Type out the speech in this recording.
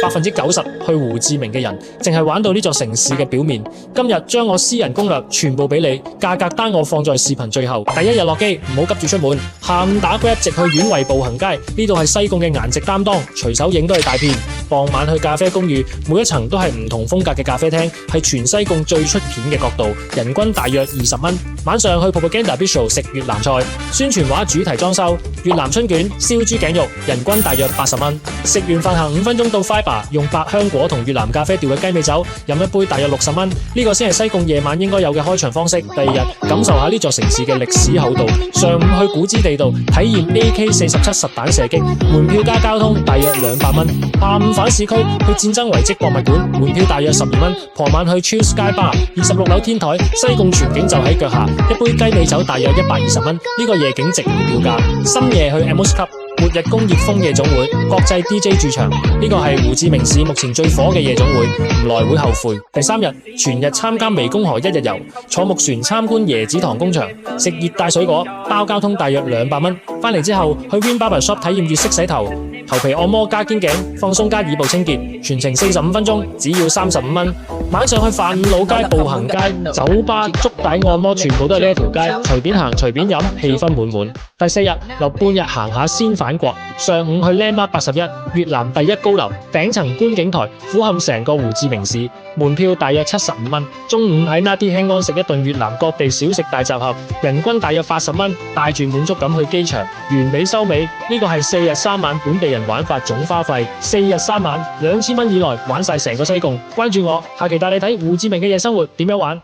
90%去胡志明嘅人，淨係玩到呢座城市嘅表面。今日將我私人攻略全部俾你，價格單我放在視頻最後。第一日落機，唔好急住出門，下午打 Grab 直去苑圍步行街，呢度係西貢嘅顏值擔當，隨手影都係大片。傍晚去咖啡公寓，每一層都係唔同風格嘅咖啡廳，係全西貢最出片嘅角度，人均大約20蚊。晚上去 Propaganda Bistro 食越南菜，宣傳畫主題裝修，越南春卷、燒豬頸肉，人均大約80蚊。食完飯行5分鐘到 Fiber， 用百香果同越南咖啡調嘅雞尾酒，飲一杯大約60蚊。呢個先係西貢夜晚應該有嘅開場方式。第二日感受下呢座城市嘅歷史厚度。上午去古芝地道體驗 AK-47實彈射擊，門票加交通大約200蚊。下午返市區去戰爭遺跡博物館，門票大約12蚊。傍晚去 Chill Sky Bar 26樓天台，西貢全景就喺腳下，一杯雞尾酒大約120蚊。呢個夜景值回票價。深夜去 Amos Club。末日工業風夜總會，國際 DJ 駐場，呢個係胡志明市目前最火嘅夜總會，唔來會後悔。第3日全日參加湄公河1日遊，坐木船參觀椰子糖工場，食熱帶水果，包交通大約200蚊。翻嚟之後去 Win Barber Shop 體驗粵式洗頭，頭皮按摩加肩頸放鬆加耳部清潔，全程45分鐘，只要35蚊。晚上去泛五老街步行街，酒吧、足底按摩全部都係呢一條街，隨便行隨便飲，氣氛滿滿。第4日留半日行下先返國，上午去 Landmark 81越南第一高樓頂層觀景台，俯瞰成個胡志明市，門票大約75蚊。中午喺 Nati Heng An 食一頓越南各地小食大集合，人均大約80蚊，帶住滿足感去機場，完美收尾。呢個係4日3晚本地人玩法總花費，4日3晚2000蚊以內玩晒成個西貢。關注我，下期帶你睇胡志明嘅夜生活點樣玩。